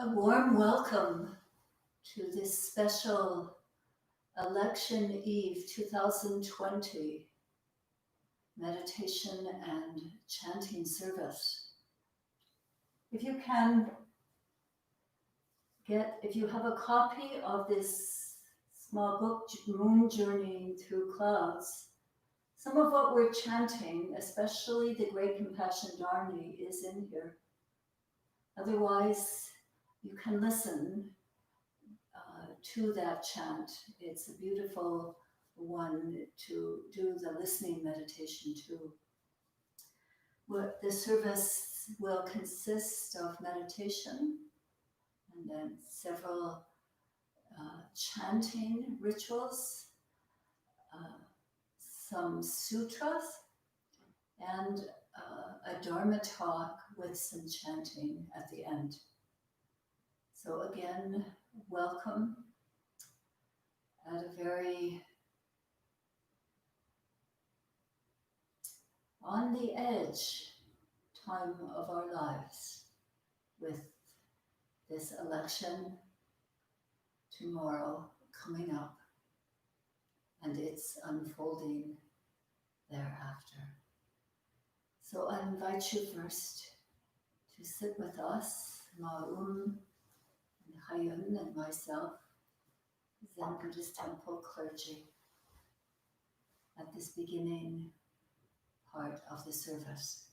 A warm welcome to this special Election Eve 2020 meditation and chanting service. If you have a copy of this small book, Moon Journeying Through Clouds, some of what we're chanting, especially the Great Compassion Dharani, is in here. Otherwise, you can listen to that chant. It's a beautiful one to do the listening meditation to. The service will consist of meditation and then several chanting rituals, some sutras, and a Dharma talk with some chanting at the end. So again, welcome at a very on the edge time of our lives with this election tomorrow coming up and its unfolding thereafter. So I invite you first to sit with us, Ma'um and Hayun and myself, Zen Buddhist Temple clergy, at this beginning part of the service.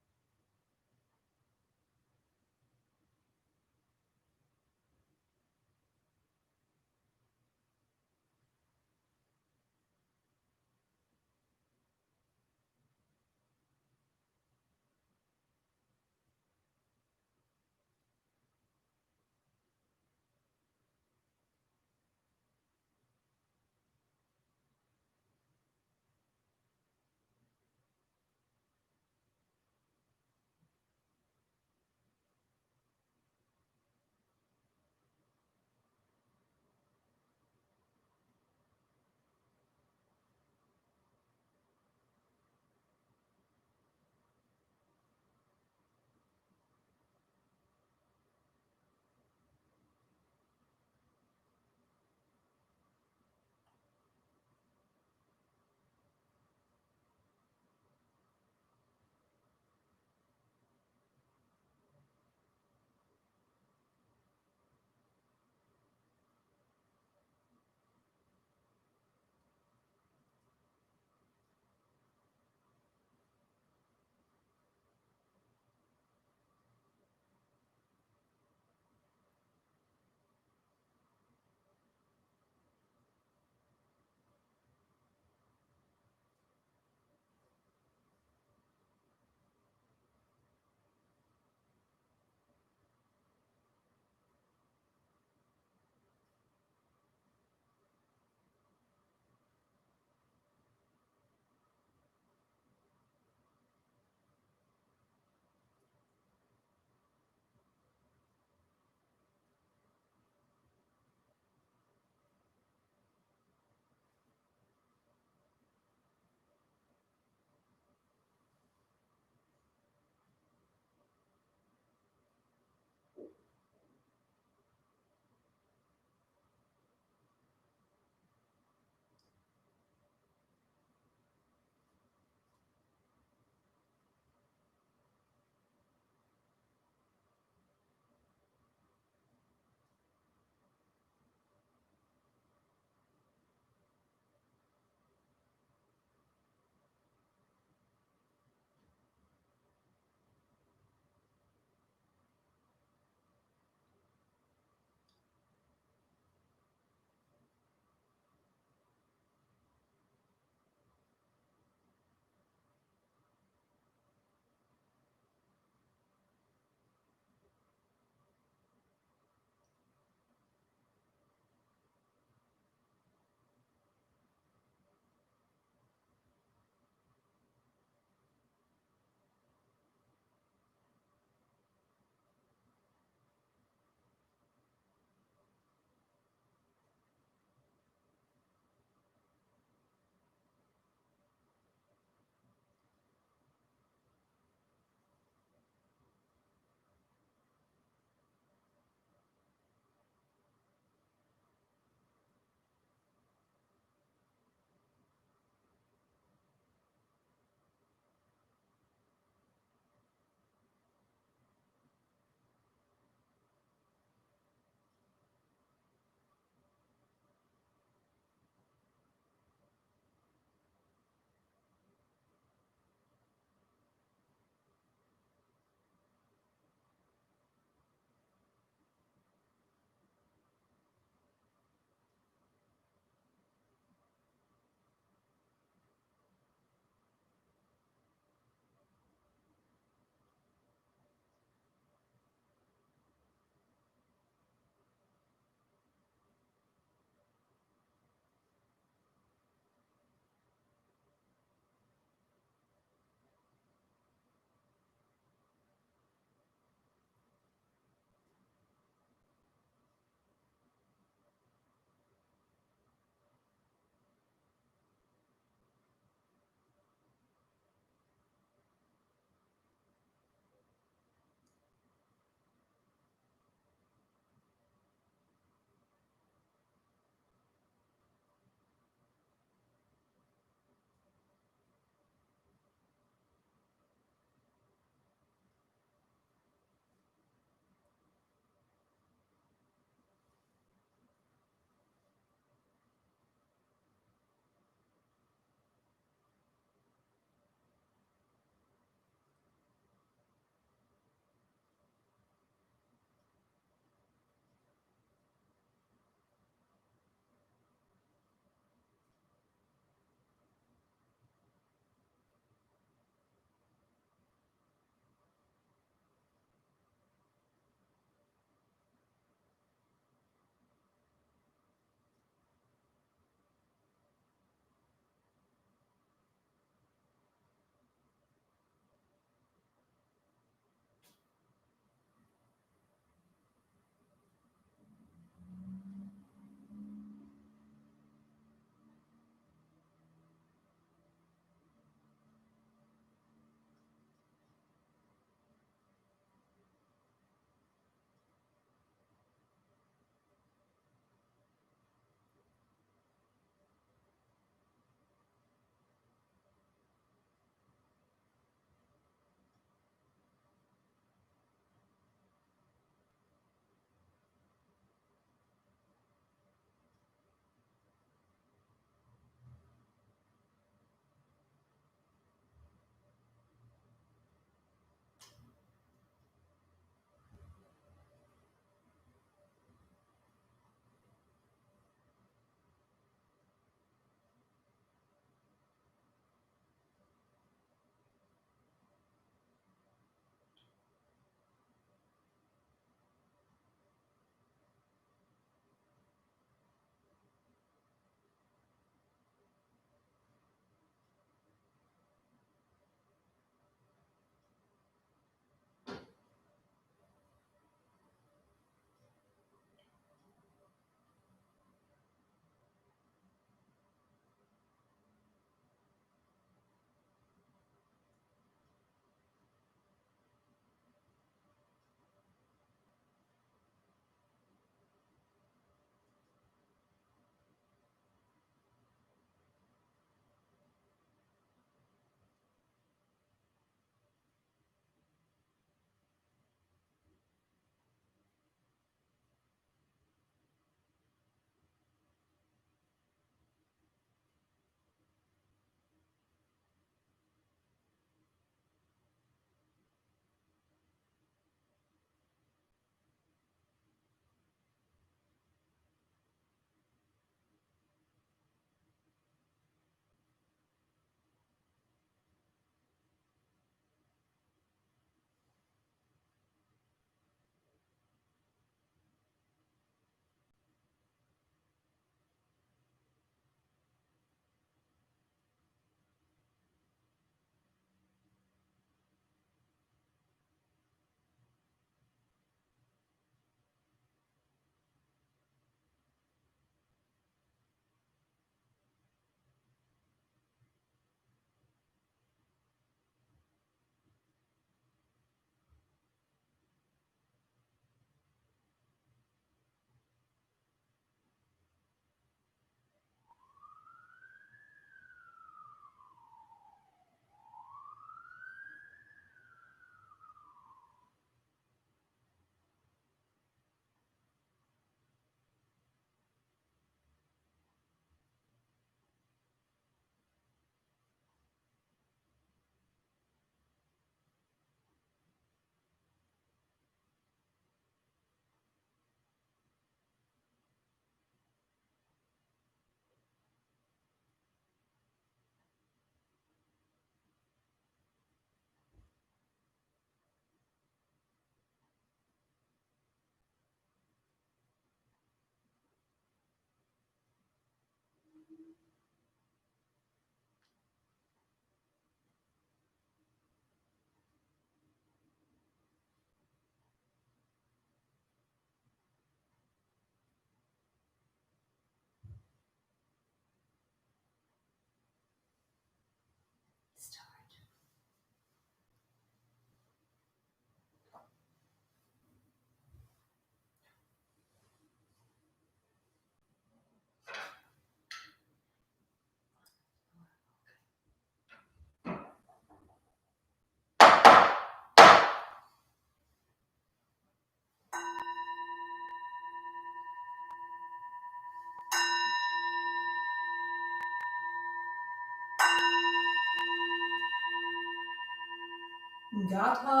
Gata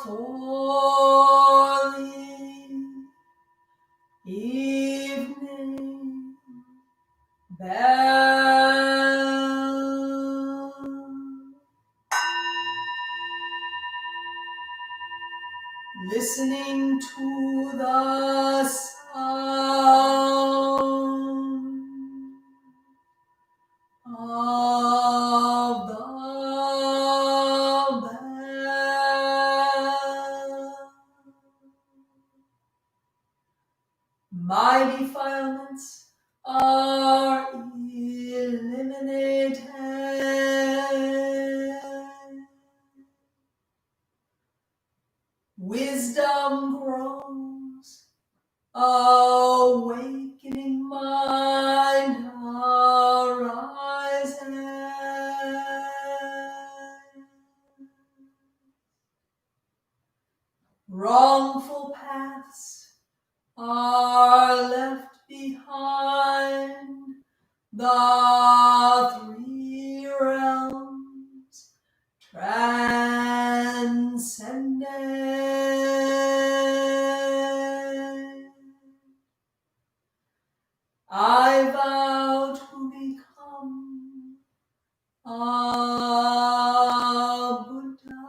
falling evening bell, listening to the sound of the bell. My defilements are eliminated. Wisdom grows, awakening mind arises. Wrongful paths are left behind. The three realms transcended. I vow to become a Buddha,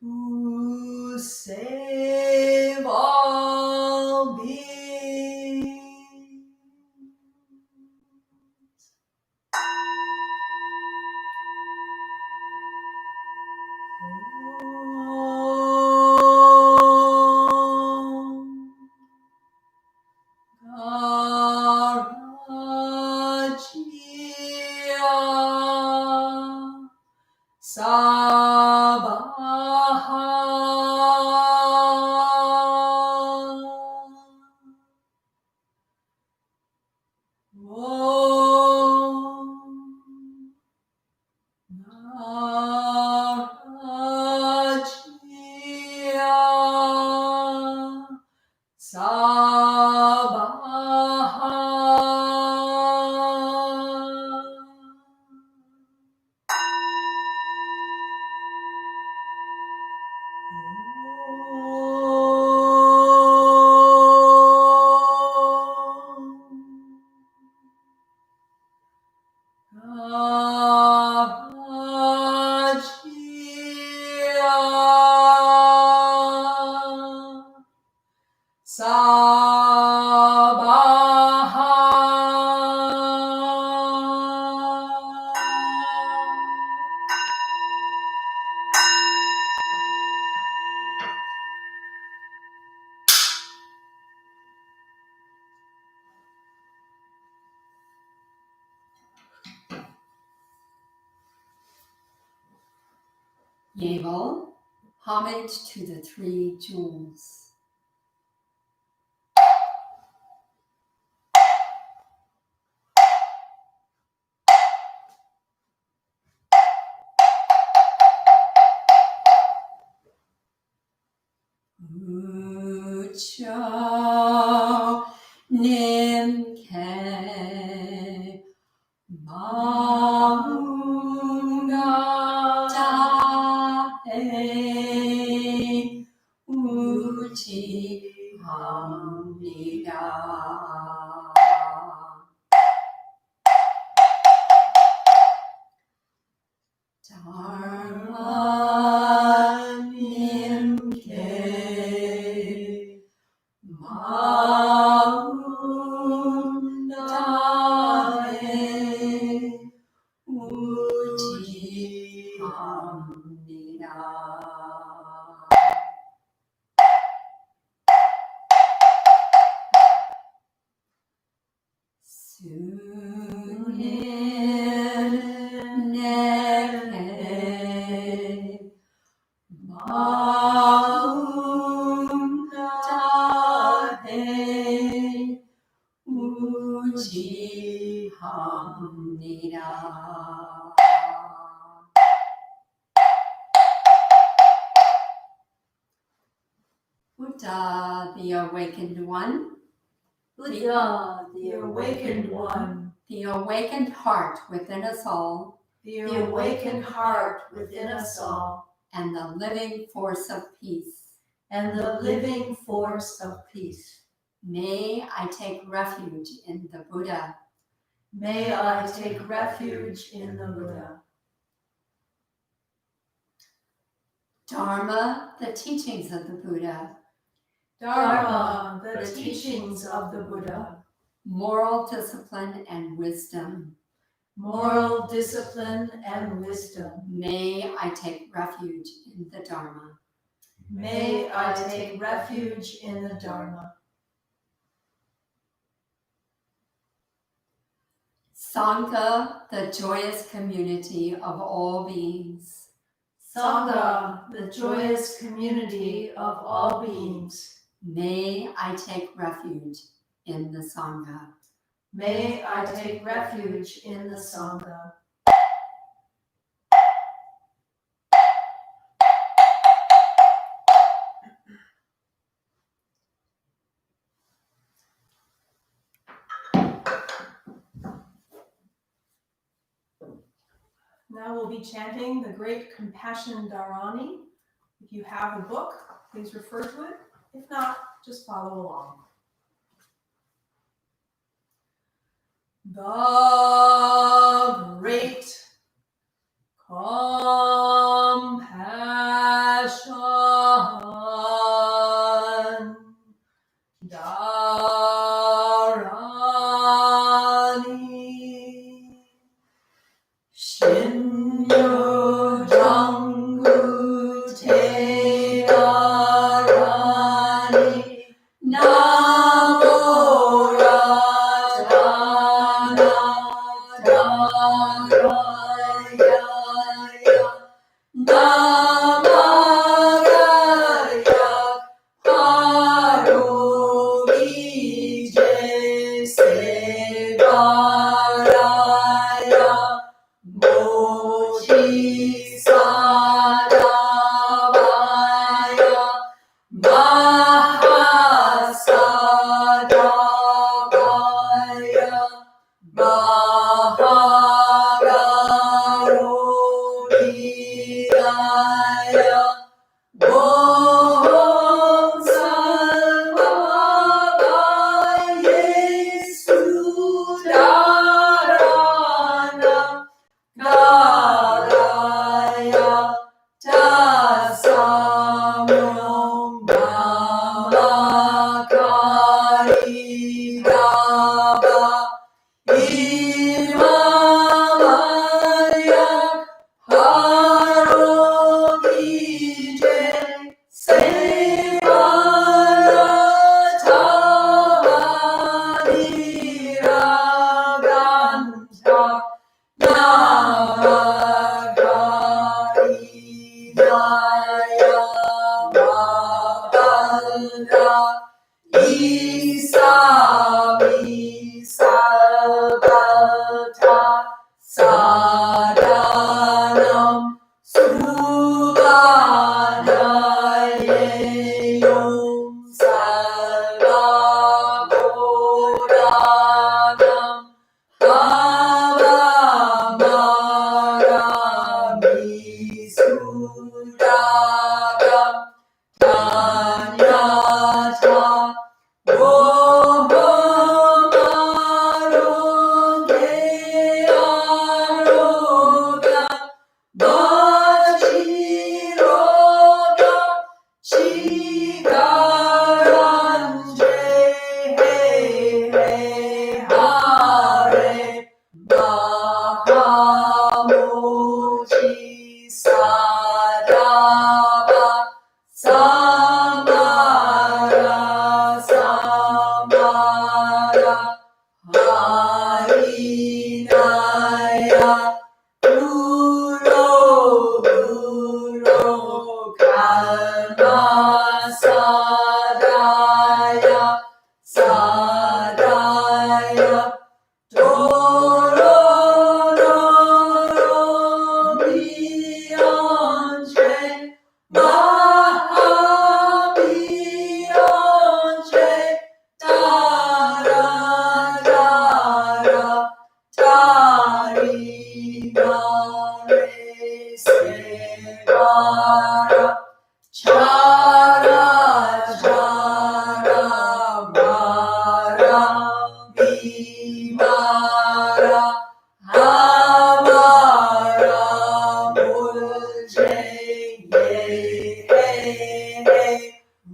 to save all beings. Navel, homage to the three jewels. Ucho Nimke Maunga Tae Uchi Hamnida. Dharma Nimke Ma Buddha, the awakened one. Buddha, the awakened one. The awakened heart within us all. The awakened heart within us all. And the living force of peace. And the living force of peace. May I take refuge in the Buddha. May I take refuge in the Buddha. Dharma, the teachings of the Buddha. Dharma, the teachings of the Buddha. Moral discipline and wisdom. Moral discipline and wisdom. May I take refuge in the Dharma. May I take refuge in the Dharma. Sangha, the joyous community of all beings. Sangha, the joyous community of all beings. May I take refuge in the Sangha. May I take refuge in the Sangha. Now we'll be chanting the Great Compassion Dharani. If you have a book, please refer to it. If not, just follow along. The Great Compassion Dharani. Shinyo Janggu Te Dharani Namo Ratana Dharaya Namaraya Parobije Sevaraya Bodhisattva Mahasadavaya Mahagarodhidaya Om Sarvabhaye Sudharana Garaya Tasamyom Namakarigava Imamaya Harogije Sevaratavadhiraganta Namakarigaya Mahalda Isami Sarvata Sadhanam Subhanayom Sarvabodhanam Avamarami Sudagam Tanyata Om Aroge Harinaya Guru Guru Karma Sadaya Sadaya Doro Doro Beyonce Maha Beyonce Dara Dara Tarinare Sevara Chara Chara Mara Vimara Hamara Mulje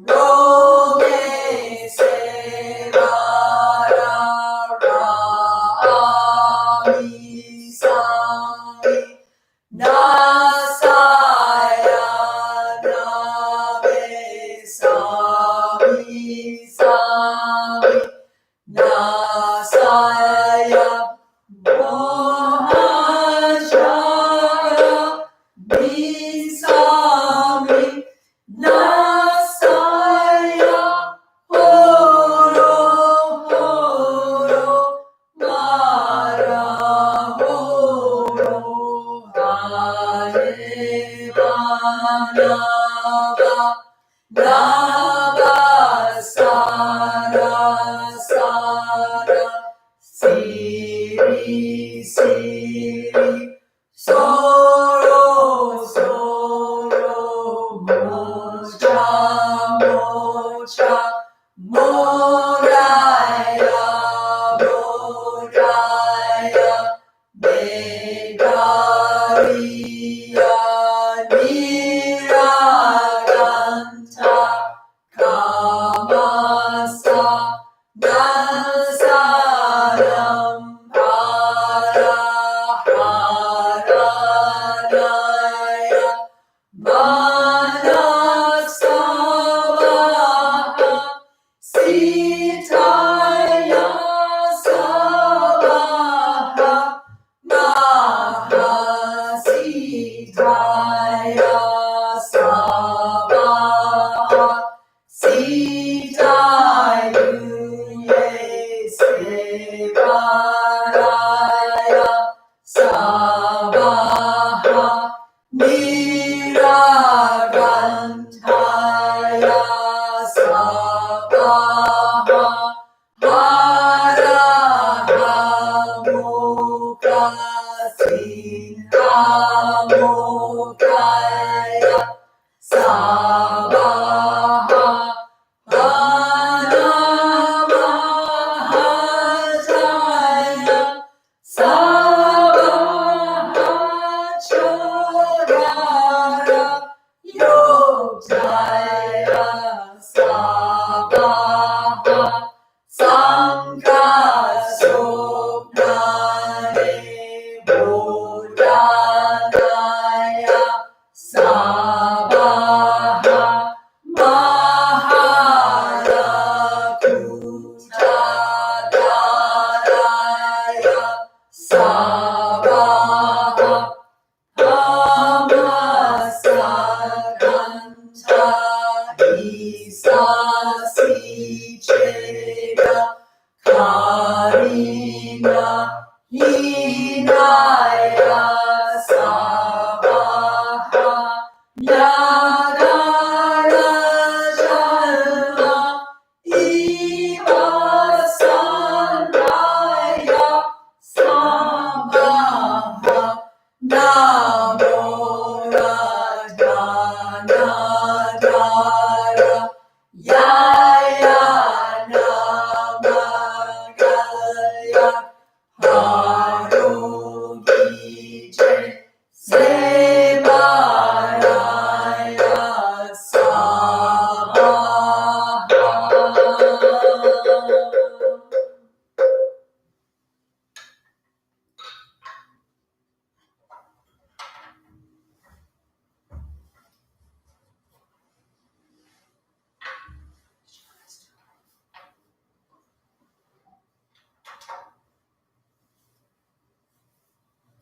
Roge Sevara Rami Sami Nasaya Nave Sami Sami Nasaya Mohajaya Nisami Nasaya Horo Horo Mara Horo Haevanava Nava Sara Sara Siri Siri Soro Soro Mocha Mocha Moraya Moraya Megariya Niraganta Kamasa Nasaram Hara Haranaya Manasavaha Sitaya Savaha Mahasitaya Savaha Sitayuye Sevaraya Savaha Niragantaya Savaha Harahamukha Sinhamukaya Savaha Hanamahajaya Sabahachorara Yojaya Sabaha Sankasopnane Bodhanaya Sabaha Maharakutadaraya Sabaha Amasakanta Isasichera Karina Hinaya Sabaha Nyagara Jalma Eva Sandaya Sabaha Namo Radhanadara Yaya Namagaya Harogi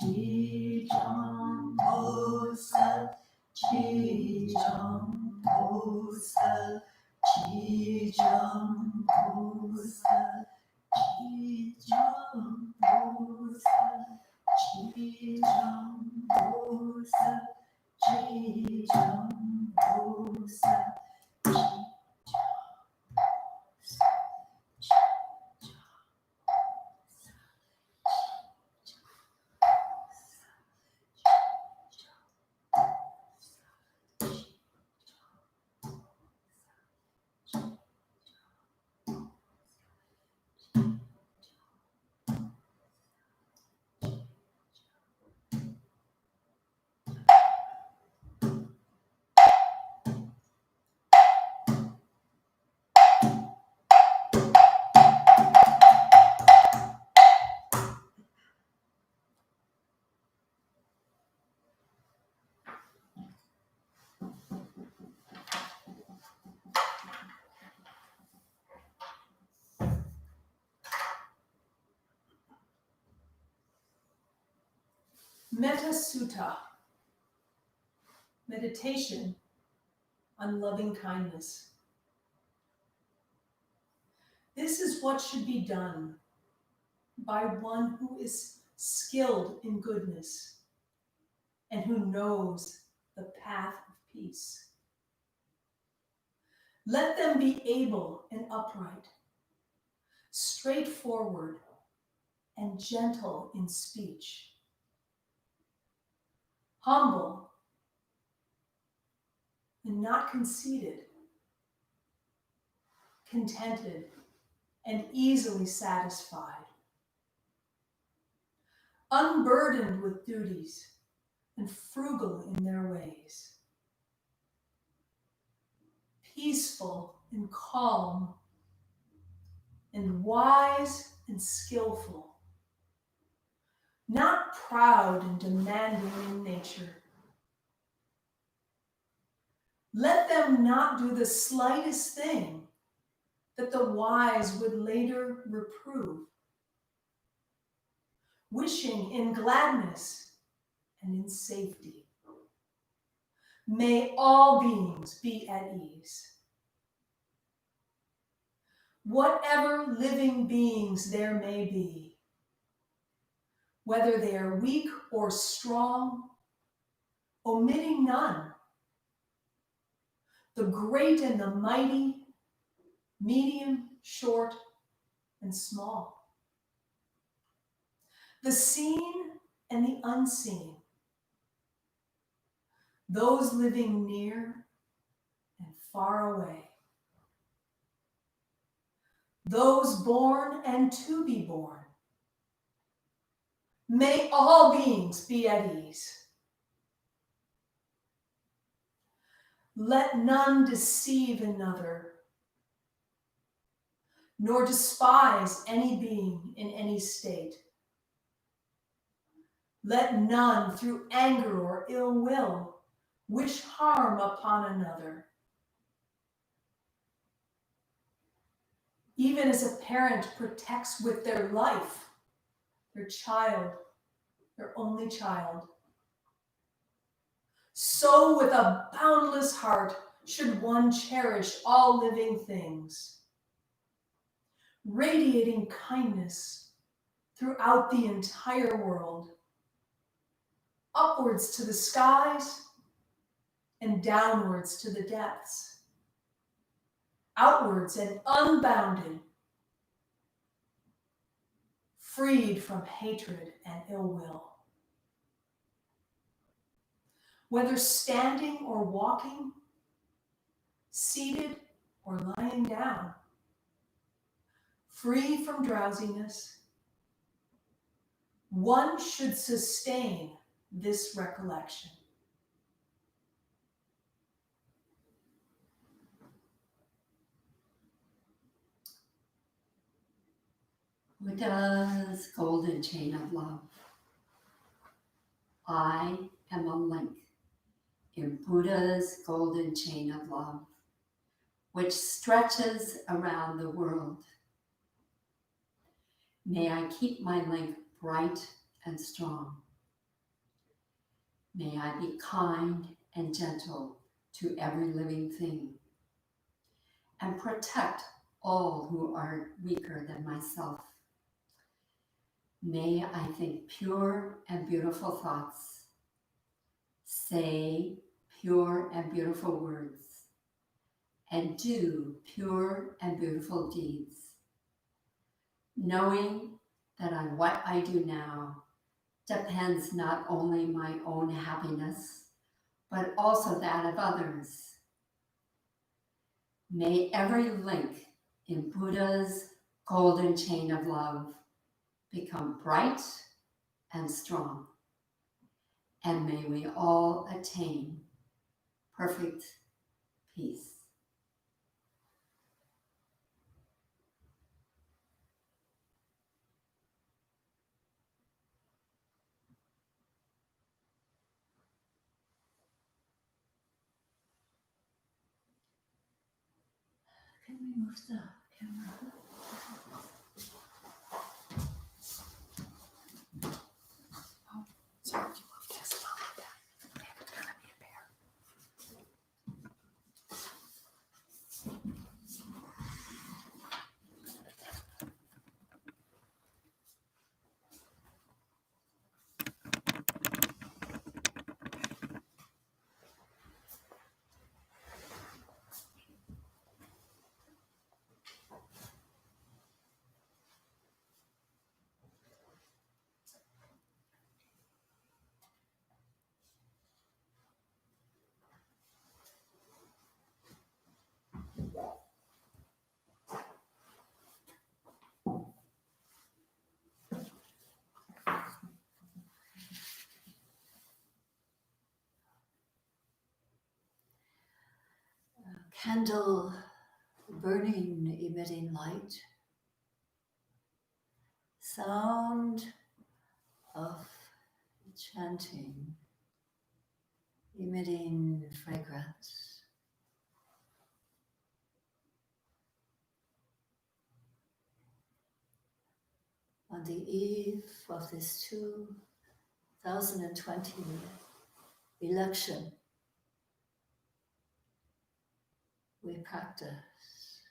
Chi Chong Ho Sa, Chi Chong Ho Sa, Chi Chong Ho Sa, Chi Chong Ho Sa, Chi Chong Ho Sa, Chi Chong Ho Sa, Metta Sutta, meditation on loving kindness. This is what should be done by one who is skilled in goodness and who knows the path of peace. Let them be able and upright, straightforward and gentle in speech, humble and not conceited, contented and easily satisfied, unburdened with duties and frugal in their ways, peaceful and calm and wise and skillful, not proud and demanding in nature. Let them not do the slightest thing that the wise would later reprove, wishing in gladness and in safety. May all beings be at ease. Whatever living beings there may be, whether they are weak or strong, omitting none, the great and the mighty, medium, short, and small, the seen and the unseen, those living near and far away, those born and to be born. May all beings be at ease. Let none deceive another, nor despise any being in any state. Let none through anger or ill will wish harm upon another. Even as a parent protects with their life their child, their only child, so with a boundless heart should one cherish all living things, radiating kindness throughout the entire world, upwards to the skies and downwards to the depths, outwards and unbounded, freed from hatred and ill will. Whether standing or walking, seated or lying down, free from drowsiness, one should sustain this recollection. Buddha's golden chain of love. I am a link in Buddha's golden chain of love, which stretches around the world. May I keep my link bright and strong, May I be kind and gentle to every living thing and protect all who are weaker than myself. May I think pure and beautiful thoughts, say pure and beautiful words, and do pure and beautiful deeds, knowing that on what I do now depends not only my own happiness, but also that of others. May every link in Buddha's golden chain of love become bright and strong, and may we all attain perfect peace. Can we move the camera? Candle burning, emitting light, sound of chanting, emitting fragrance. On the eve of this 2020 election, we practice,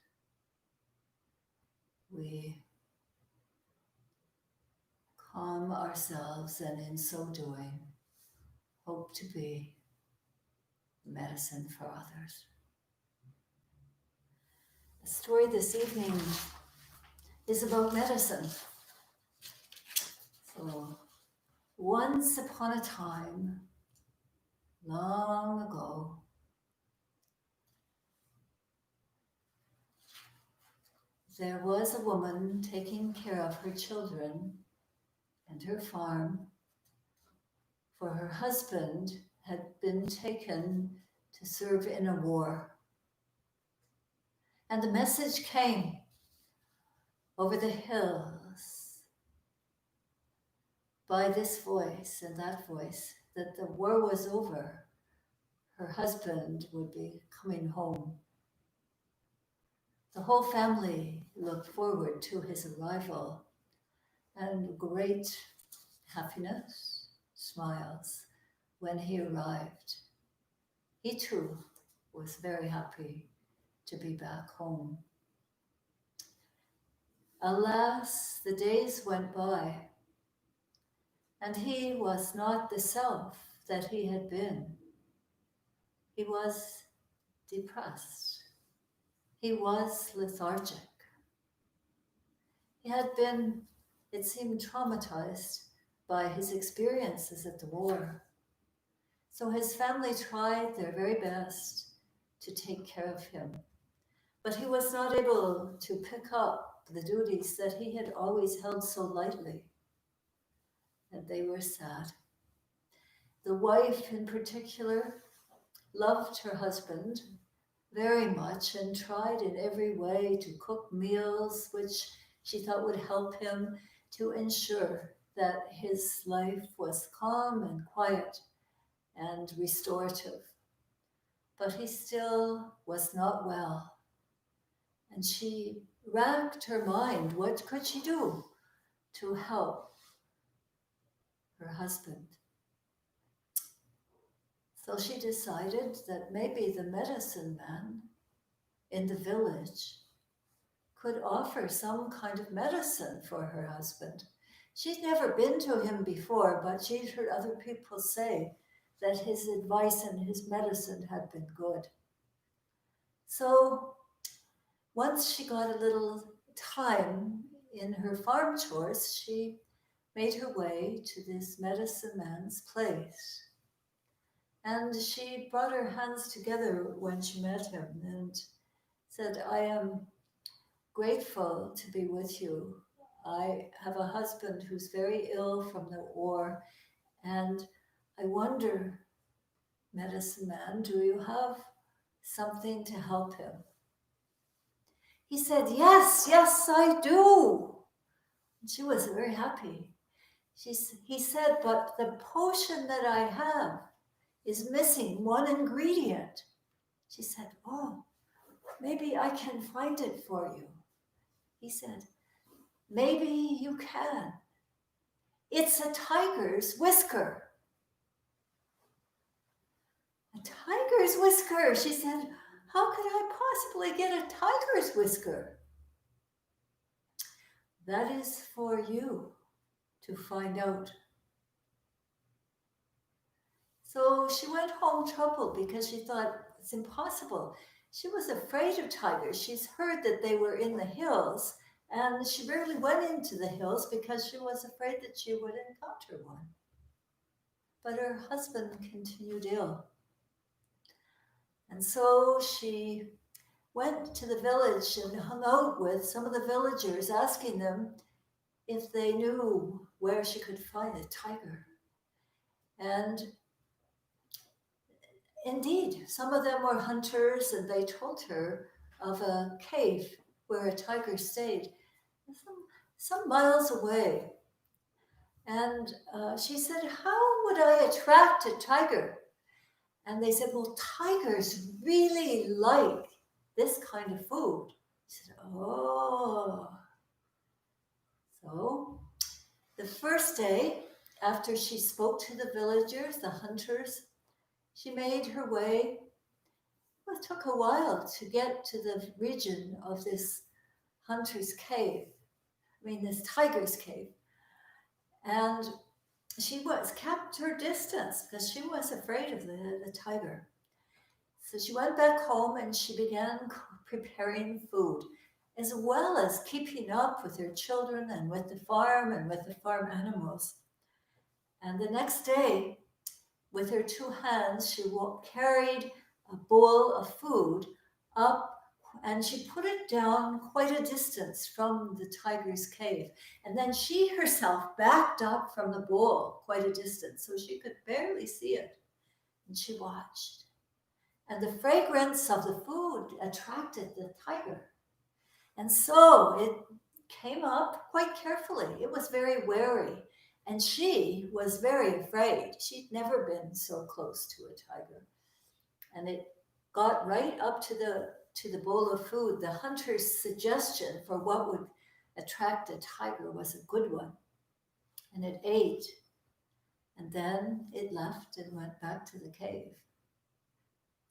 we calm ourselves, and in so doing, hope to be medicine for others. The story this evening is about medicine. So, once upon a time, long ago, there was a woman taking care of her children and her farm, for her husband had been taken to serve in a war. And the message came over the hills by this voice and that voice that the war was over. Her husband would be coming home. The whole family looked forward to his arrival, and great happiness, smiles when he arrived. He too was very happy to be back home. Alas, the days went by, and he was not the self that he had been. He was depressed. He was lethargic. He had been, it seemed, traumatized by his experiences at the war. So his family tried their very best to take care of him. But he was not able to pick up the duties that he had always held so lightly. And they were sad. The wife in particular loved her husband very much and tried in every way to cook meals which she thought would help him to ensure that his life was calm and quiet and restorative. But he still was not well. And she racked her mind, what could she do to help her husband? So she decided that maybe the medicine man in the village could offer some kind of medicine for her husband. She'd never been to him before, but she'd heard other people say that his advice and his medicine had been good. So once she got a little time in her farm chores, she made her way to this medicine man's place. And she brought her hands together when she met him and said, I am grateful to be with you. I have a husband who's very ill from the war, and I wonder, medicine man, do you have something to help him? He said, yes, I do. And she was very happy. He said, but the potion that I have is missing one ingredient. She said, oh, maybe I can find it for you. He said, maybe you can. It's a tiger's whisker. A tiger's whisker. She said, how could I possibly get a tiger's whisker? That is for you to find out. So she went home troubled because she thought it's impossible. She was afraid of tigers. She's heard that they were in the hills, and she rarely went into the hills because she was afraid that she would encounter one. But her husband continued ill. And so she went to the village and hung out with some of the villagers, asking them if they knew where she could find a tiger. And indeed, some of them were hunters, and they told her of a cave where a tiger stayed some miles away. And she said, how would I attract a tiger? And they said, well, tigers really like this kind of food. She said, oh. So the first day after she spoke to the villagers, the hunters, she made her way. It took a while to get to the region of this hunter's cave. This tiger's cave. And she kept her distance because she was afraid of the tiger. So she went back home and she began preparing food, as well as keeping up with her children and with the farm and with the farm animals. And the next day, with her two hands, she carried a bowl of food up, and she put it down quite a distance from the tiger's cave. And then she herself backed up from the bowl quite a distance, so she could barely see it. And she watched. And the fragrance of the food attracted the tiger. And so it came up quite carefully. It was very wary. And she was very afraid. She'd never been so close to a tiger. And it got right up to the bowl of food. The hunter's suggestion for what would attract a tiger was a good one. And it ate. And then it left and went back to the cave.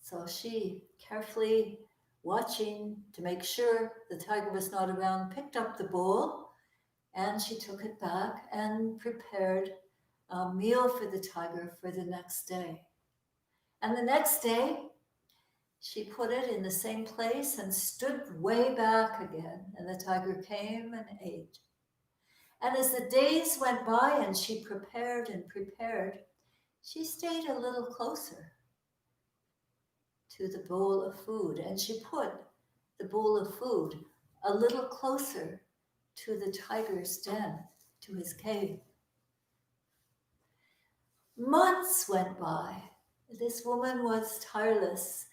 So she, carefully watching to make sure the tiger was not around, picked up the bowl, and she took it back and prepared a meal for the tiger for the next day. And the next day, she put it in the same place and stood way back again, and the tiger came and ate. And as the days went by and she prepared and prepared, she stayed a little closer to the bowl of food, and she put the bowl of food a little closer to the tiger's den, to his cave. Months went by. This woman was tireless,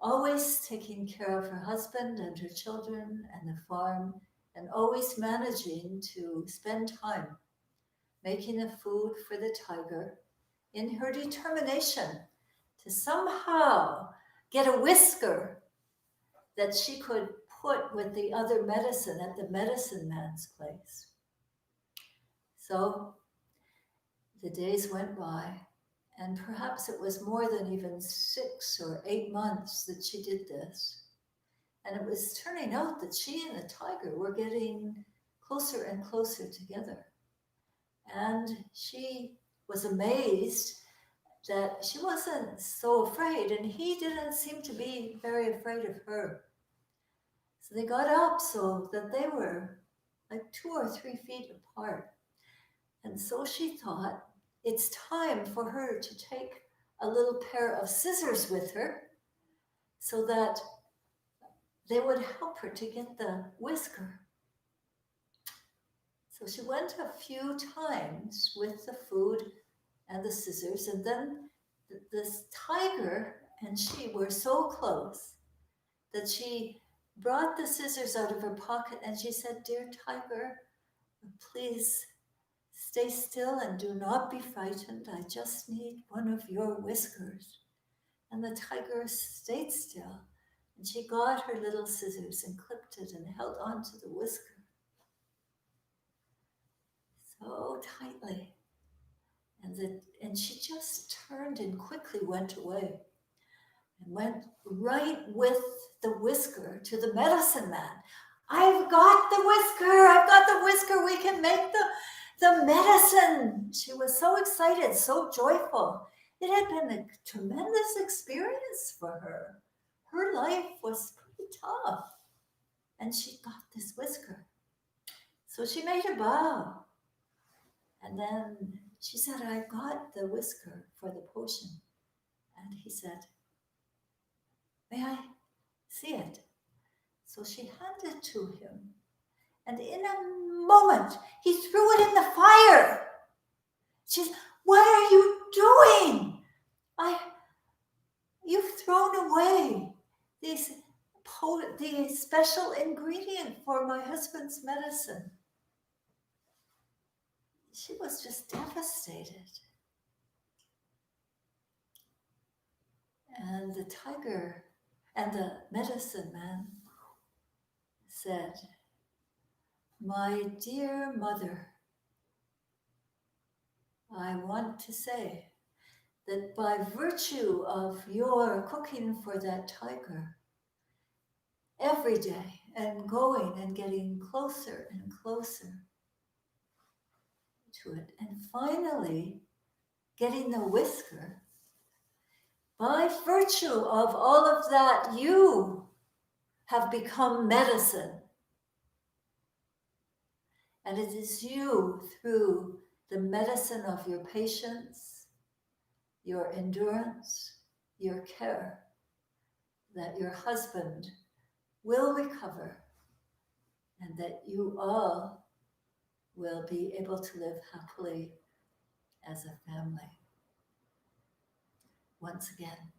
always taking care of her husband and her children and the farm, and always managing to spend time making the food for the tiger in her determination to somehow get a whisker that she could put with the other medicine at the medicine man's place. So the days went by, And perhaps it was more than even 6 or 8 months that she did this. And it was turning out that she and the tiger were getting closer and closer together. And she was amazed that she wasn't so afraid, and he didn't seem to be very afraid of her. So they got up so that they were like 2 or 3 feet apart. And so she thought, it's time for her to take a little pair of scissors with her so that they would help her to get the whisker. So she went a few times with the food and the scissors, and then this tiger and she were so close that she brought the scissors out of her pocket and she said, "Dear tiger, please stay still and do not be frightened. I just need one of your whiskers." And the tiger stayed still, and she got her little scissors and clipped it and held on to the whisker so tightly. And she just turned and quickly went away and went right with the whisker to the medicine man. "I've got the whisker, I've got the whisker, we can make the medicine." She was so excited, so joyful. It had been a tremendous experience for her. Her life was pretty tough, and she got this whisker. So she made a bow, and then she said, "I got the whisker for the potion." And he said, "May I see it?" So she handed it to him, and in a moment, he threw it in the fire. She said, "What are you doing? You've thrown away the special ingredient for my husband's medicine." She was just devastated. And the tiger and the medicine man said, "My dear mother, I want to say that by virtue of your cooking for that tiger every day and going and getting closer and closer to it, and finally getting the whisker, by virtue of all of that, you have become medicine. And it is you, through the medicine of your patience, your endurance, your care, that your husband will recover, and that you all will be able to live happily as a family once again."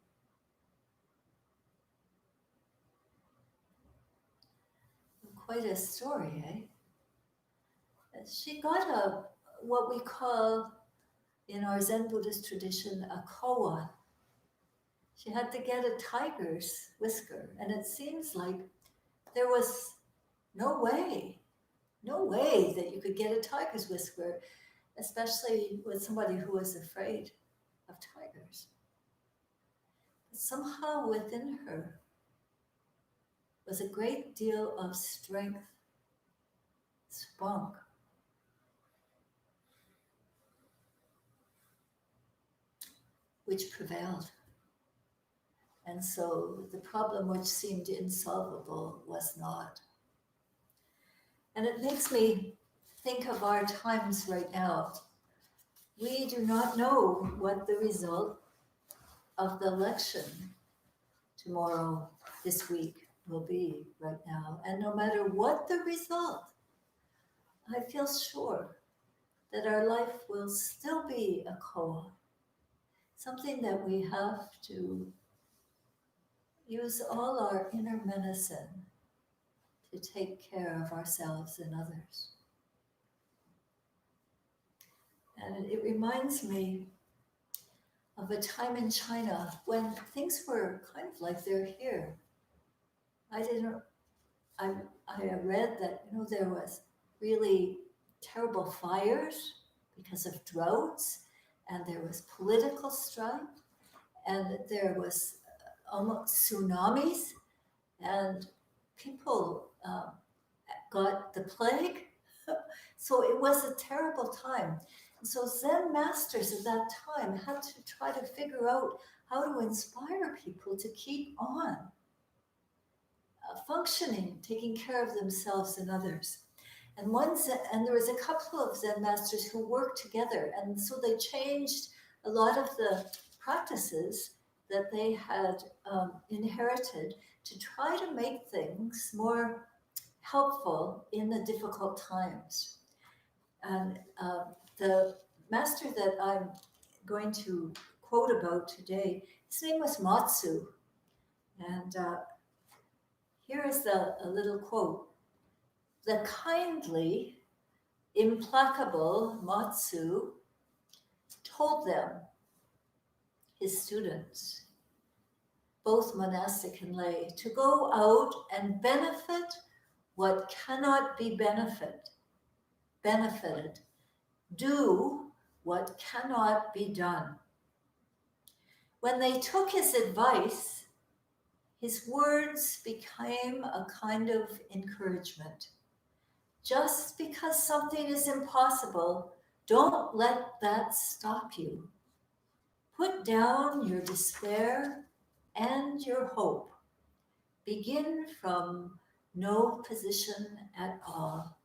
Quite a story, eh? She got what we call in our Zen Buddhist tradition a koan. She had to get a tiger's whisker, and it seems like there was no way that you could get a tiger's whisker, especially with somebody who was afraid of tigers. But somehow within her was a great deal of strength, spunk, which prevailed. And so the problem which seemed insolvable was not. And it makes me think of our times right now. We do not know what the result of the election tomorrow, this week, will be right now. And no matter what the result, I feel sure that our life will still be a koan, something that we have to use all our inner medicine to take care of ourselves and others. And it reminds me of a time in China when things were kind of like they're here. I read that, there was really terrible fires because of droughts, and there was political strife, and there was almost tsunamis, and people got the plague. So it was a terrible time. And so Zen masters at that time had to try to figure out how to inspire people to keep on functioning, taking care of themselves and others. And there was a couple of Zen masters who worked together, and so they changed a lot of the practices that they had inherited to try to make things more helpful in the difficult times. And the master that I'm going to quote about today, his name was Matsu. And here is a little quote. The kindly, implacable Matsu told them, his students, both monastic and lay, to go out and benefit what cannot be benefited, do what cannot be done. When they took his advice, his words became a kind of encouragement. Just because something is impossible, don't let that stop you. Put down your despair and your hope. Begin from no position at all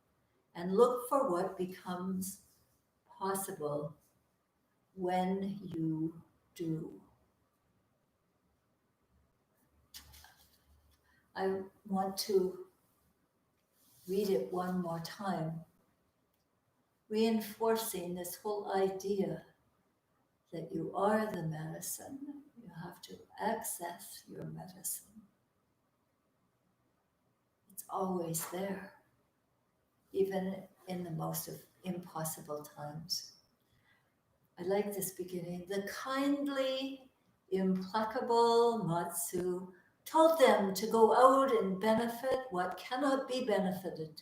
and look for what becomes possible when you do. I want to read it one more time, reinforcing this whole idea that you are the medicine. You have to access your medicine. It's always there, even in the most impossible times. I like this beginning. The kindly, implacable Matsu told them to go out and benefit what cannot be benefited,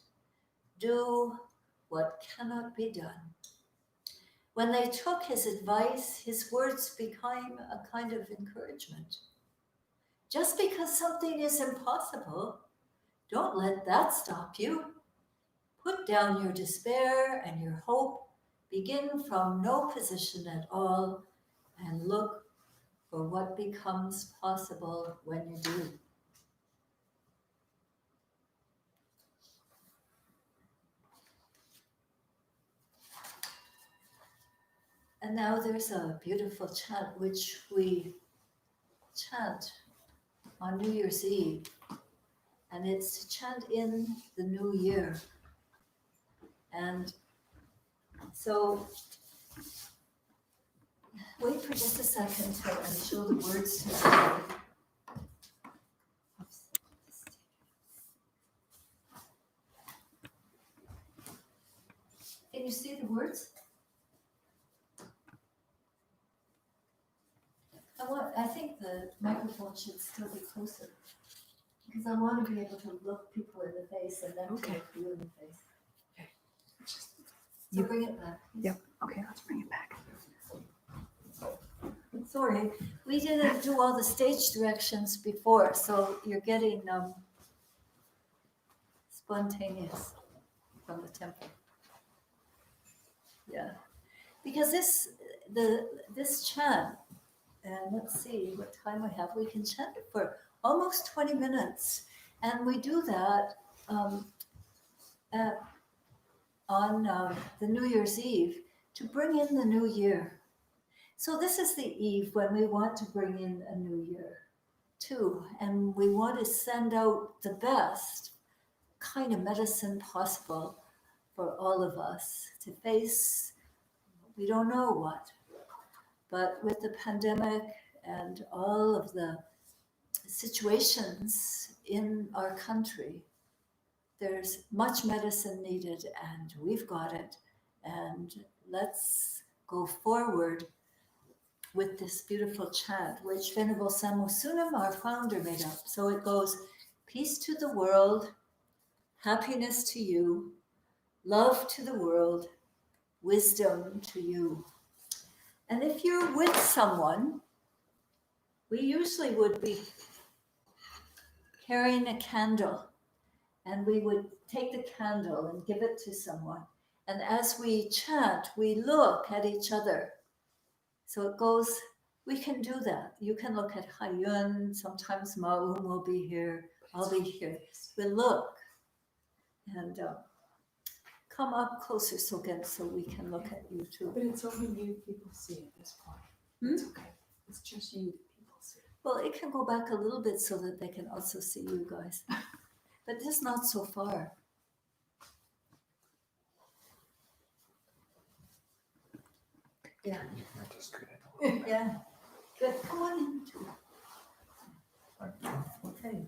do what cannot be done. When they took his advice, his words became a kind of encouragement. Just because something is impossible, don't let that stop you. Put down your despair and your hope. Begin from no position at all and look for what becomes possible when you do. And now there's a beautiful chant which we chant on New Year's Eve, and it's to chant in the new year. And so wait for just a second till I show the words to you. Can you see the words? I think the microphone should still be closer, because I want to be able to look people in the face and then to look you in the face. Okay. So bring it back. Please. Yep. Okay, let's bring it back. Sorry, we didn't do all the stage directions before, so you're getting spontaneous from the temple. Yeah, because this chant, and let's see what time we have. We can chant it for almost 20 minutes, and we do that on the New Year's Eve to bring in the new year. So this is the eve when we want to bring in a new year too, and we want to send out the best kind of medicine possible for all of us to face. We don't know what, but with the pandemic and all of the situations in our country, there's much medicine needed, and we've got it. And let's go forward with this beautiful chant, which Venerable Samu Sunam, our founder, made up. So it goes, peace to the world, happiness to you, love to the world, wisdom to you. And if you're with someone, we usually would be carrying a candle, and we would take the candle and give it to someone. And as we chant, we look at each other. So it goes, we can do that. You can look at Hayun, sometimes Maum will be here, I'll be here. We look and come up closer so we can look at you too. But it's only you people see at this point. It's okay. It's just you people see. Well, it can go back a little bit so that they can also see you guys. But just not so far. Yeah. Yeah. Good. Come on in too. Okay.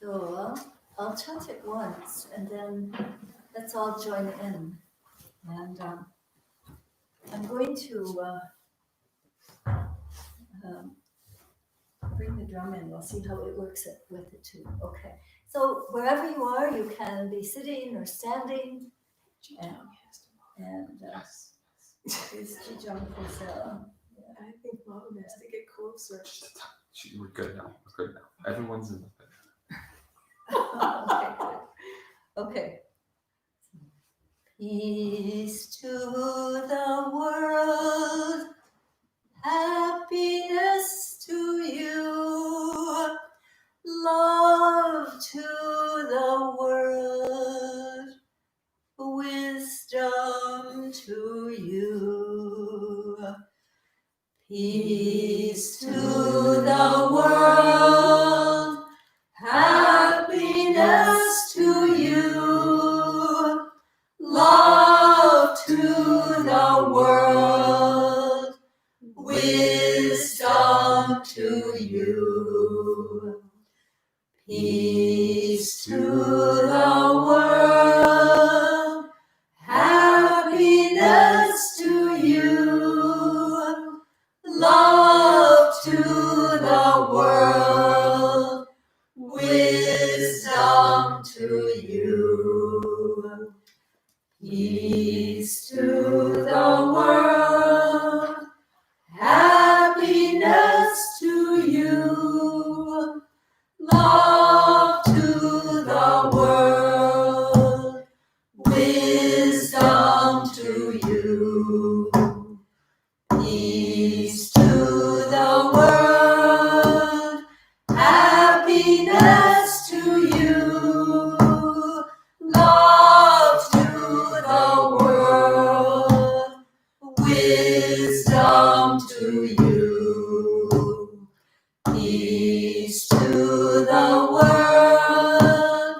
So I'll chant it once and then let's all join in. And I'm going to bring the drum in. We'll see how it works with it too. Okay. So wherever you are, you can be sitting or standing. And I think Mom has to get closer. We're good now. We're good now. Everyone's in the Okay, good. Okay. Peace to the world, happiness to you, love to the world, wisdom to you. Peace to the world, happiness to you, love to the world, wisdom to you. Peace to the world, happiness to you, love to the world, wisdom to you. Peace to the world, happiness to you, love to the world, wisdom to you. Peace to the world, happiness to you, love to the world, wisdom to you. Peace to the world, happiness to you, love to the world, wisdom to you. Peace to the world,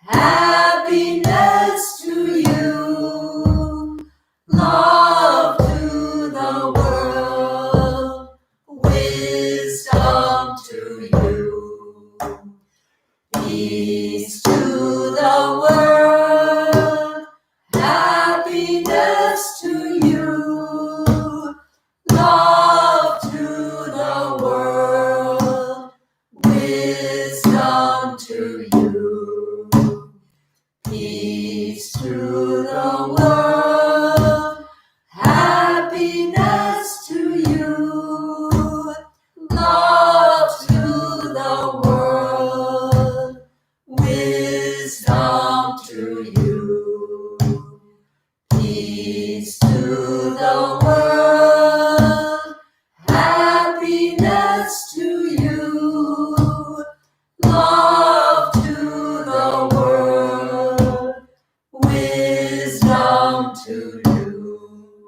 happiness to you, love to the world, wisdom to you. Peace to the world, happiness to you, love to the world, wisdom to you. Peace to the world, happiness to you, love to the world, wisdom to you.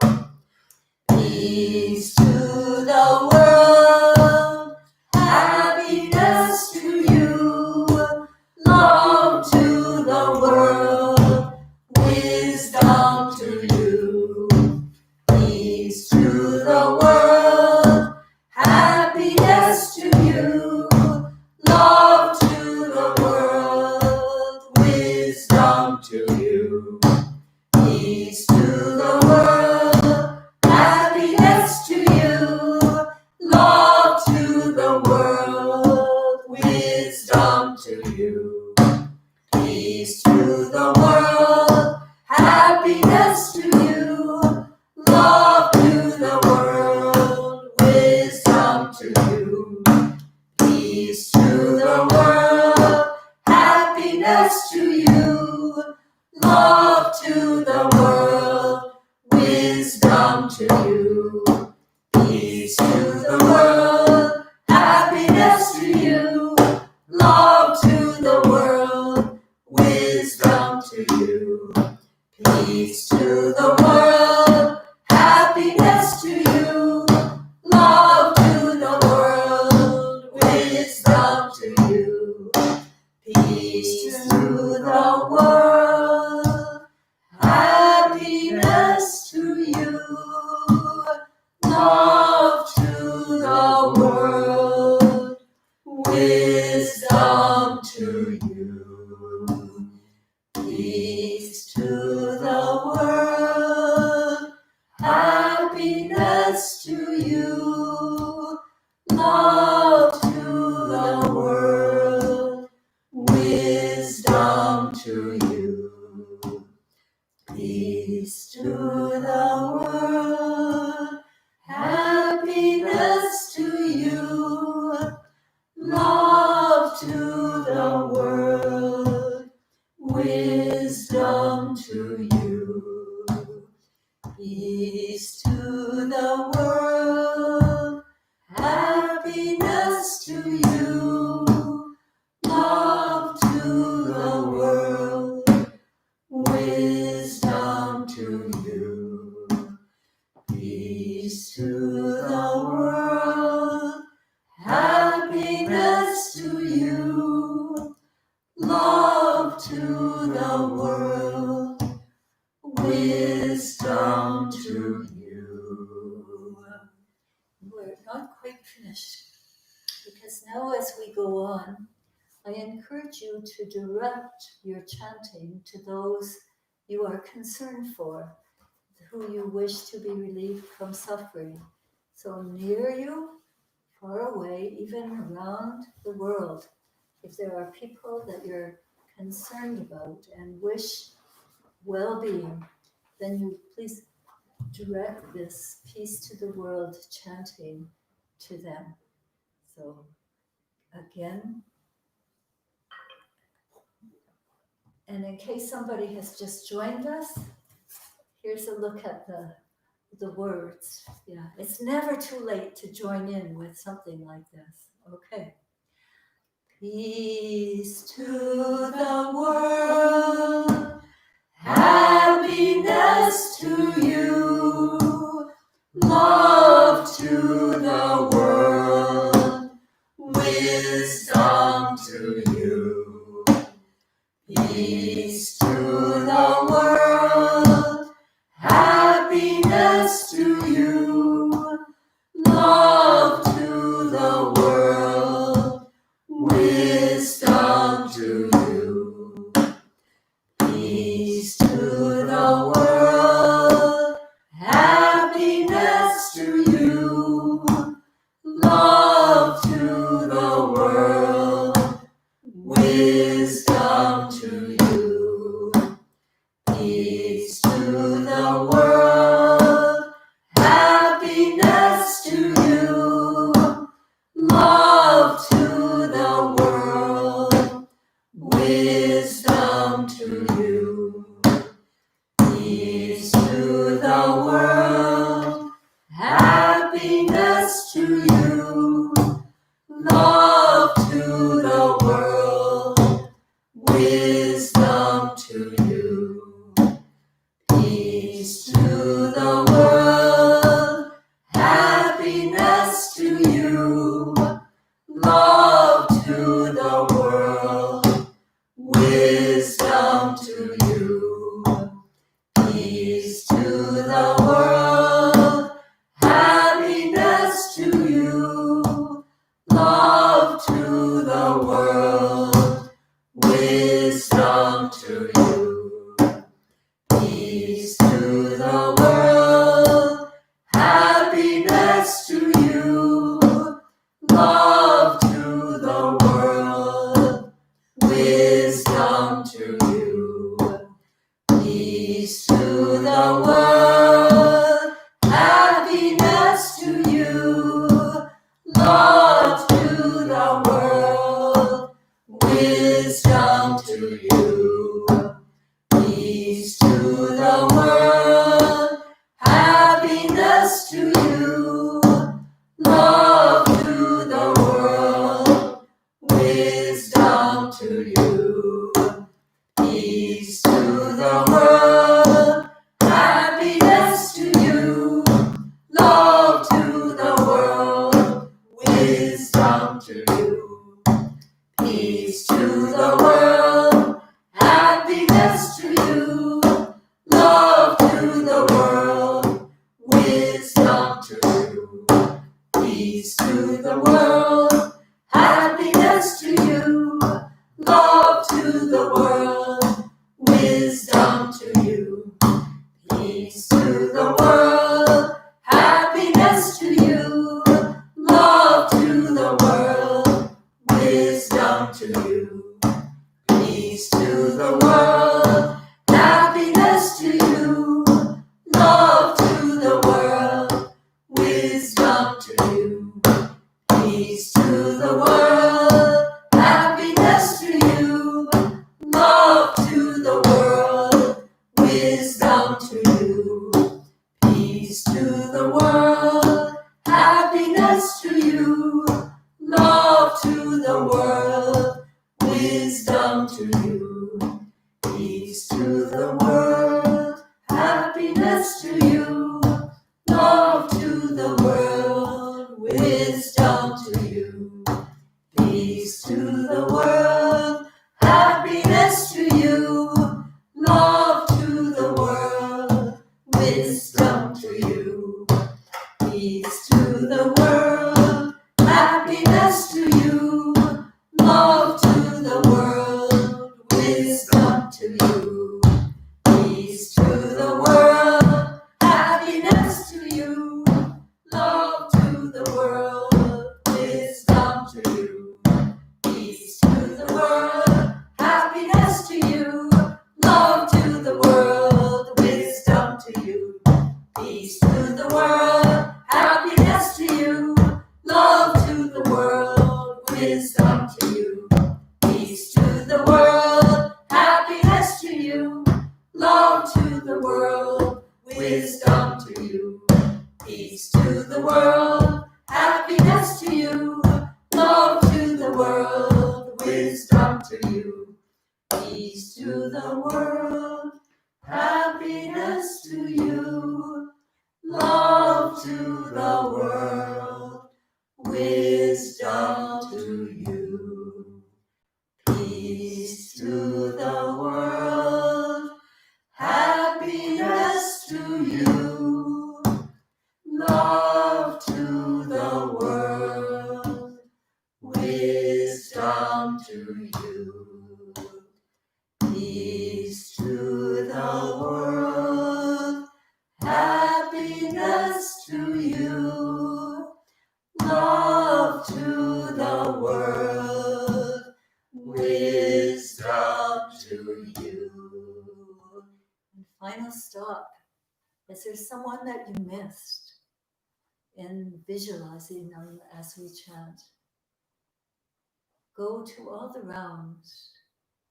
Peace to the world, happiness to you, love to the world, wisdom to you. Peace to the world, happiness to you, love to the world, wisdom to you. Peace to the world, happiness to you, love to the world, wisdom to you. Peace to the world, happiness to you, love to the world, wisdom to you. Peace to the world, happiness to you, love to the world, wisdom to you. Peace to the world, happiness to you, love to the world, wisdom to you. Peace to the world, happiness to you, love to the world, wisdom to you. Peace to the world, happiness to you, love to the world, wisdom to you. Peace to the world, happiness to you, love to the world, wisdom to you. Peace to the world, happiness to you, love to the world, wisdom to you. Peace to the world, happiness to you, love to the world, wisdom to you. Peace to the world, happiness to you, love to the world, wisdom to you. We're not quite finished, because now as we go on, I encourage you to direct your chanting to those you are concerned for, who you wish to be relieved from suffering. So near you, far away, even around the world, if there are people that you're concerned about and wish well-being, then you please direct this peace to the world chanting to them. So again, and in case somebody has just joined us, here's a look at the words. Yeah, it's never too late to join in with something like this. Okay. Peace to the world, happiness to you, love to the world, wisdom to you. Peace to the world, happiness to you, love to the world, wisdom to you. Peace to the world, happiness to you, love to the world, wisdom to you. Peace to the world, happiness to you, love to the world, wisdom to you. Peace to the world, happiness to you, love to the world, wisdom to you. Peace to the world, happiness to you, love to the world, wisdom to you. Peace to the world, happiness to you, love to the world, wisdom to you. Peace to the world, happiness to you, love to the world, wisdom to you. to you. Peace to the world, happiness to you, love to the world, wisdom to you. Peace to the world, happiness to you, love to the world, wisdom to you. Peace to the world, happiness to you, love to the world, wisdom to you. Peace to the world, happiness to you, love to the world, wisdom to you. Peace to the world, happiness to you, love to the world, wisdom to you. Peace to the world, happiness to you, love to the world, wisdom to you. Peace to the world, happiness to you, love to the world, wisdom to you. Peace to the world, happiness to you, love to the world, wisdom to you. Peace to the world, happiness to you, love to the world, wisdom to you. Peace to the world, happiness to you, love to the world, wisdom to you. Peace to the world, happiness to you, love to the world, wisdom to you. Peace to the world, happiness to you, love to the world, wisdom to you. Peace to the world, happiness to you, love to the world, wisdom to you. Peace to the world, happiness to you, love to the world, wisdom to you. Peace to the world, happiness to you, love to the world, wisdom to you. Peace to the world, happiness to you, love to the world, wisdom to you. Peace to the world, happiness to you, love to the world, wisdom to you. Peace to the world, happiness to you, love to the world, wisdom to you. Peace to the world, happiness to you, love to the world, wisdom to you. And final stop. Is there someone that you missed in visualizing them as we chant? Go to all the rounds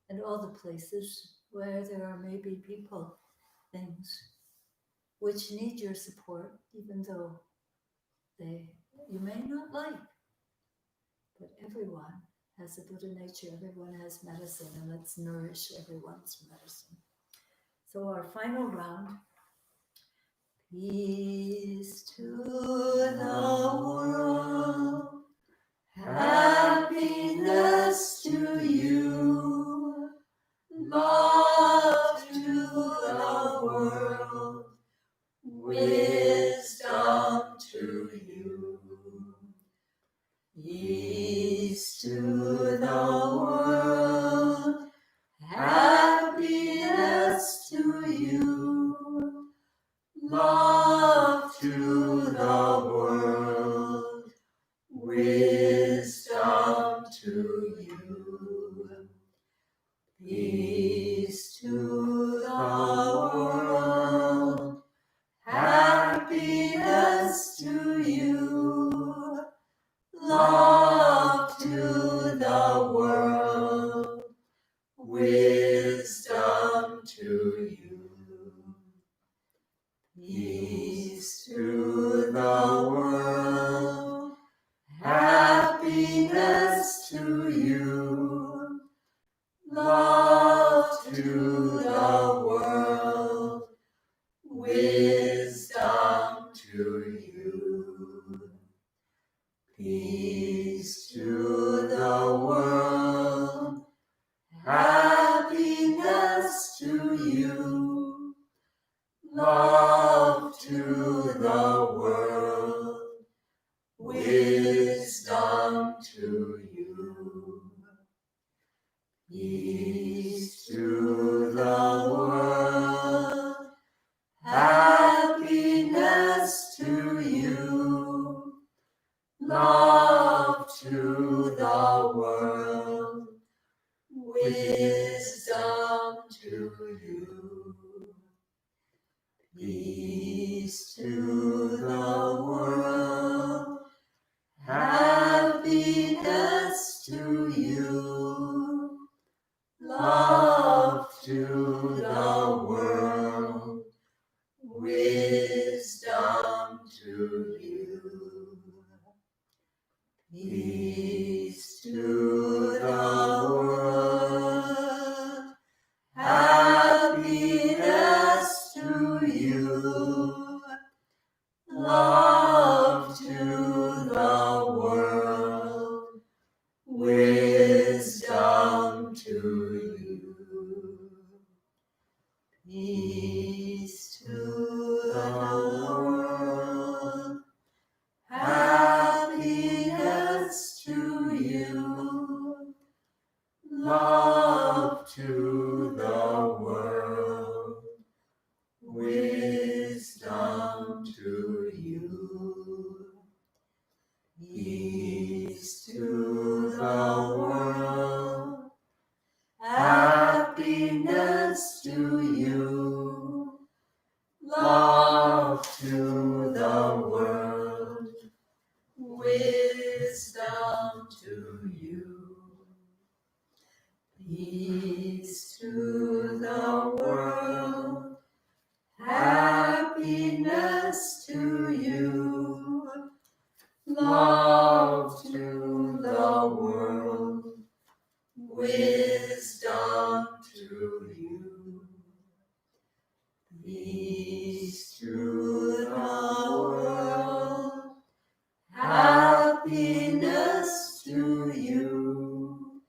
and all the places where there are maybe people, things, which need your support, even though you may not like. But everyone has a Buddha nature, everyone has medicine, and let's nourish everyone's medicine. So our final round. Peace to the world, happiness to you, love to the world, wisdom to you. Peace to the world, happiness to you, love to the world, wisdom to you. Peace to the world, happiness to you, love to the world, wisdom wisdom to you. Peace to the world, happiness to you, love to the world, wisdom to you. Peace to the world, happiness to you, love to the world, wisdom to you. Peace to the world, happiness to you, love to the world, wisdom to you. Peace to the world, happiness to you, love to the world, wisdom to you. Peace to the world, happiness to you, love to the world, wisdom to you. Peace to the world, happiness to you, love to the world, wisdom to you. Peace to the world, happiness to you, love to the world, wisdom to you. Peace to the world, happiness to you, love to the world, wisdom to you. Peace to the world, happiness to you,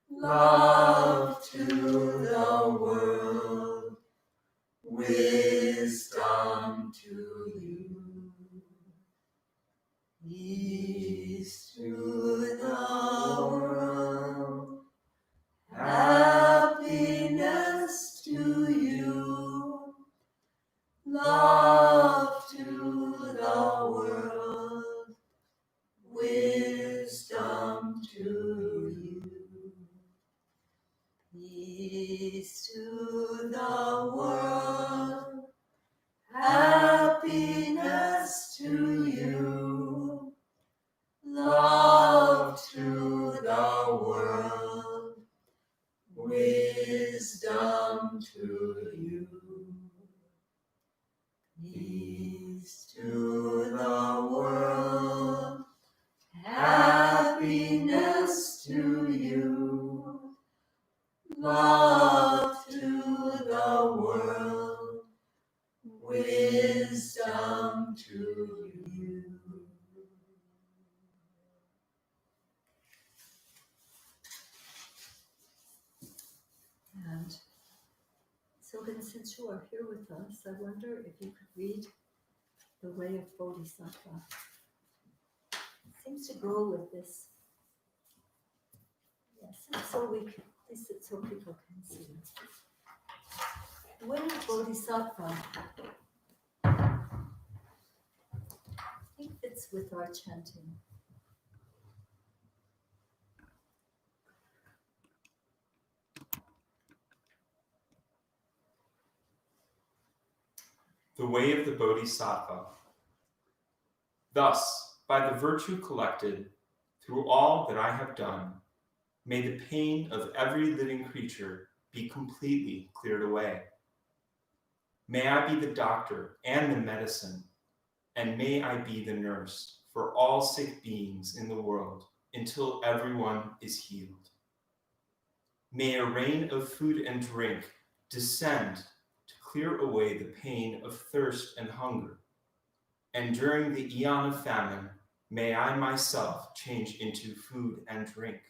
love to the world, wisdom to you. Peace to the world, happiness to you, love to the world, wisdom to you. Peace to the world, happiness to you, love to the world, wisdom to you. Peace to the world, happiness to you, love to the world, wisdom to you. And so then, since you are here with us, I wonder if you could read The Way of Bodhisattva. It seems to go with this. Yes, and so we can, this is so people can see. The Way of Bodhisattva, I think fits with our chanting. The way of the Bodhisattva. Thus, by the virtue collected through all that I have done, may the pain of every living creature be completely cleared away. May I be the doctor and the medicine, and may I be the nurse for all sick beings in the world until everyone is healed. May a rain of food and drink descend to clear away the pain of thirst and hunger, and during the eon of famine, may I myself change into food and drink.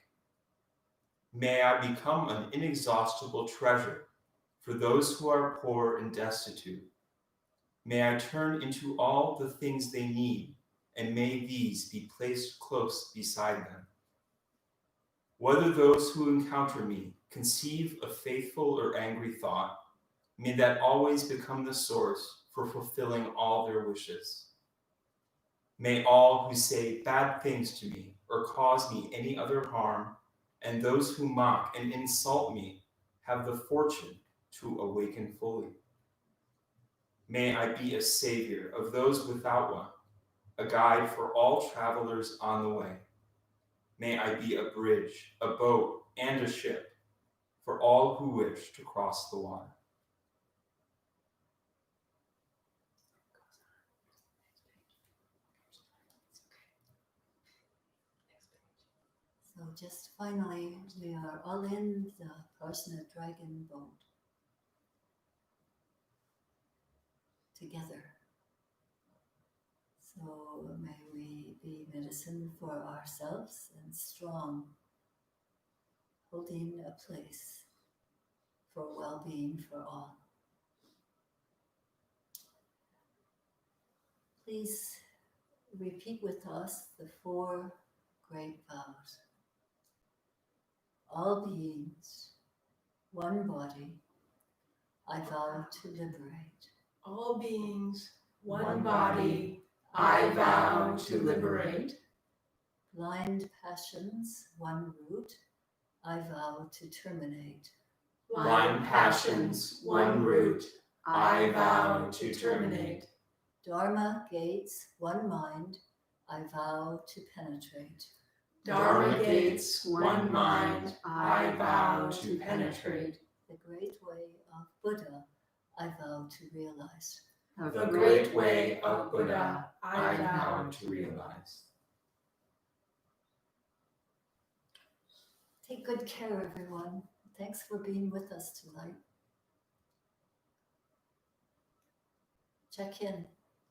May I become an inexhaustible treasure for those who are poor and destitute. May I turn into all the things they need, and may these be placed close beside them. Whether those who encounter me conceive a faithful or angry thought, may that always become the source for fulfilling all their wishes. May all who say bad things to me or cause me any other harm, and those who mock and insult me, have the fortune to awaken fully. May I be a savior of those without one, a guide for all travelers on the way. May I be a bridge, a boat, and a ship for all who wish to cross the water. So just finally, we are all in the Passionate Dragon boat together. So may we be medicine for ourselves and strong, holding a place for well-being for all. Please repeat with us the 4 great vows. All beings, one body, I vow to liberate. All beings, One body, I vow to liberate. Blind passions, one root, I vow to terminate. Blind passions, one root, I vow to terminate. Dharma gates, one mind, I vow to penetrate. Dharma gates, one mind, I vow to penetrate. The great way of Buddha, I vow to realize. The great way of Buddha, I vow to realize. Take good care, everyone. Thanks for being with us tonight. Check in.